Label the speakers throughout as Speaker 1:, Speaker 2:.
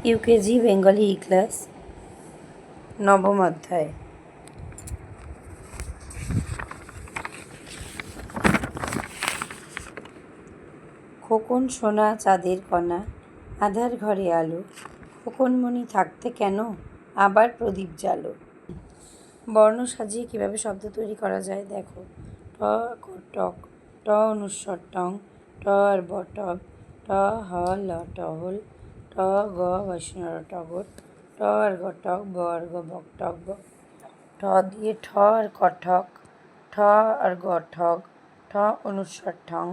Speaker 1: UKG Bengali class নবম অধ্যায়। খোকন সোনা চাঁদের কণা, আধার ঘরে আলো, খোকনমণি থাকতে কেন আবার প্রদীপ জ্বালো। বর্ণ সাজিয়ে কীভাবে শব্দ তৈরি করা যায় দেখো। ট টক, ট অনুস্বর টং, ট আর ব টব, ট হ ল টহল, ট গ বৈষ্ণর টগর, ট আর গ টক, ব আর গ বক টক বক, ঠ দিয়ে ঠ আর ক ঠক, ঠ আর গ ঠগ, ঠ অনুস্বর ঠং,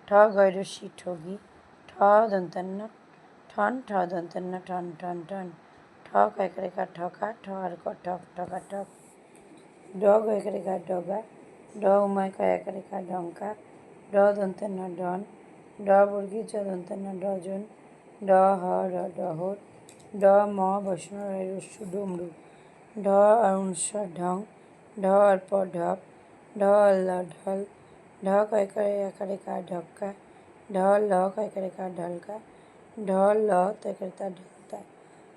Speaker 1: ঠ গৈরসি ঠগি, ঠ দন্তান্ন ঠন, ঠ দন্তান্ন ঠন ঠন ঠন, ঠ কয়কারেকা ঠকা, ঠ আর ক ঠক ঠকা ঠক, ড গয়কারেকা ডগা, ড উমায় কয়াকারেকা ডঙ্কা, ড দন্তান্ন ডন, ড বর্গীয় জ দন্তান্ন ডজন, ড হ র ডহর, ড ম বৈষ্ণব রস্যু ডমরু, ঢ আর অনুস্বর ঢং, ঢ আর প ঢপ, ঢ আর ল ঢল, ঢ কয়কারে আকারে কা ঢক্কা, ঢ ল কয়কারে কা ঢলকা, ঢ ল তয়কারে তা ঢলতা,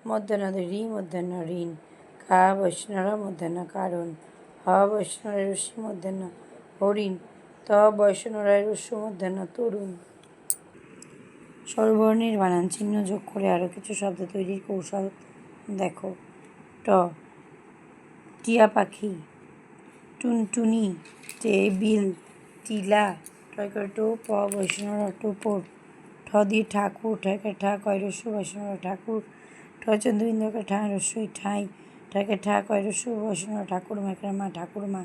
Speaker 1: মধ্যাহ্ন রি মধ্যাহ্ন ঋণ, কা বৈষ্ণর মধ্যাহ্ন কারণ, হ বৈষ্ণরের রস্যি মধ্যাহ্ন হরিণ, ত বৈষ্ণরায় রস্যু মধ্যাহ্ন তরুণ। স্বরবর্ণের বানান চিহ্ন যোগ করে আরও কিছু শব্দ তৈরির কৌশল দেখো। ট টিয়া পাখি, টুনটুনি, টেবিল, টিলা, টয়কার টো প বৈষ্ণর টোপর, ঠ দিয়ে ঠাকুর, ঠয়কার ঠা কয়রস্য বৈষ্ণর ঠাকুর, ঠ চন্দ্রবিন্দুকার ঠা রস্যই ঠাঁই, ঠয়কার ঠা কয়রস্য বৈষ্ণর ঠাকুর মাকার মা ঠাকুরমা,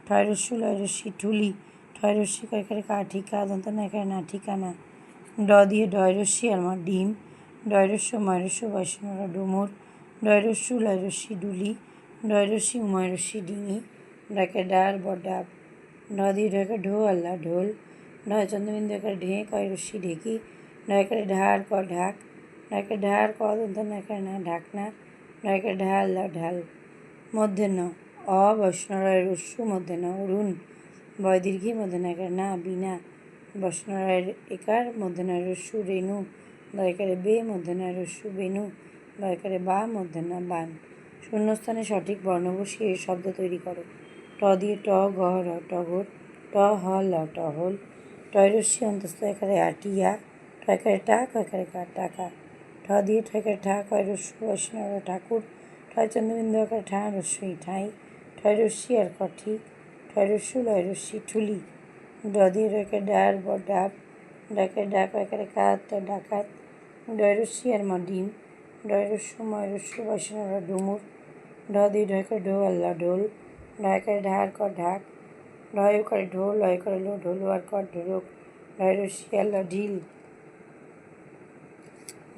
Speaker 1: ঠয় রস্য লয় রস্যি ঠুলি, ঠয় রস্যি কয়কারে কা ঠিকা, দন্ত নয়কার না ঠিকানা, ড দিয়ে ডয় রস্যি আর মা ডিম, ডয় রস্য ময় রস্য বৈষ্ণর ডুমুর, ডয় রস্য লয় রস্যি ডুলি, ডয় রস্যি উময় রস্যি ডিঙি, ডাকে ডার ব ডাব, ঢ দিয়ে ঢয়কার ঢো আল্লাহ ঢোল, ঢয় চন্দ্রবিন্দু একার ঢে কয় রস্যি ঢেকি, ঢয়কারে ঢার ক ঢাক, ঢয়কার ঢার ক দন্ত নয়কার না ঢাকনা, ঢয়কার ঢা আল্লাহ ঢাল। মধ্যাহ্ন অ বৈষ্ণরায় রস্যু মধ্যাহ্ন অরুণ, বয় দীর্ঘি মধ্যাহ্ন একার না বিনা, বৈষ্ণরায়ের একার মধ্যাহ্ন রস্যু রেণু, বয়কারে বে মধ্যাহ্ন রস্যু বেণু, বয়কারে বা মধ্যাহ্ন বান। শূন্যস্থানে সঠিক বর্ণ বসিয়ে এর শব্দ তৈরি করো। ট দিয়ে ট গ র টগর, ট হ ল টহল, টয় রস্যি অন্তস্থ একারে আটিয়া, টয়কারে টা কয়কারে কা টাকা, ঠ দিয়ে ঠয়কারে ঠা কয় রস্যু বৈষ্ণব ঠাকুর, ঠয় চন্দ্রবিন্দু আকারে ঠা রস্যই ঠাঁই, ঠয় রস্যি আর ক ঠিক, ঠয় রস্যু লয় রস্যি ঠুলি, ড দিয়ে ডয়কার ডার ব ডাব, ডয়কার ডা কয়কারে কা ডাকাত, ডয় রস্যি আর মা ডিম, ডয় রস্যু ময় রস্যু বৈষ্ণব ডুমুর, ঢ দিয়ে ঢয়কার ঢো আল্লাহ ঢোল, ঢয়কারে ঢার ক ঢাক, ঢয় করে ঢোল, লয় করে লো ঢোলো আর ক ঢোলক, ঢয় রস্যি আল্লাহ ঢিল।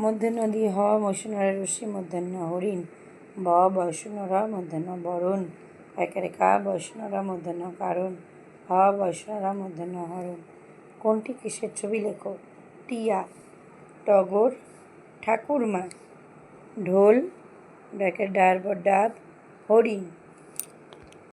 Speaker 1: মধ্যাহ্ন দিয়ে হ বৈষ্ণরের রস্যি মধ্যাহ্ন হরিণ, ব বৈষ্ণরা মধ্যাহ্ন বরণ, কয়কারে কা বৈষ্ণরা মধ্যাহ্ন কারণ, হ বৈষ্ণরা মধ্যাহ্ন হরণ। কোনটি কিসের ছবি লেখো। টিয়া, টগর, ঠাকুরমা, ঢোল, ডাকের ডার ব ডাব, হরিণ।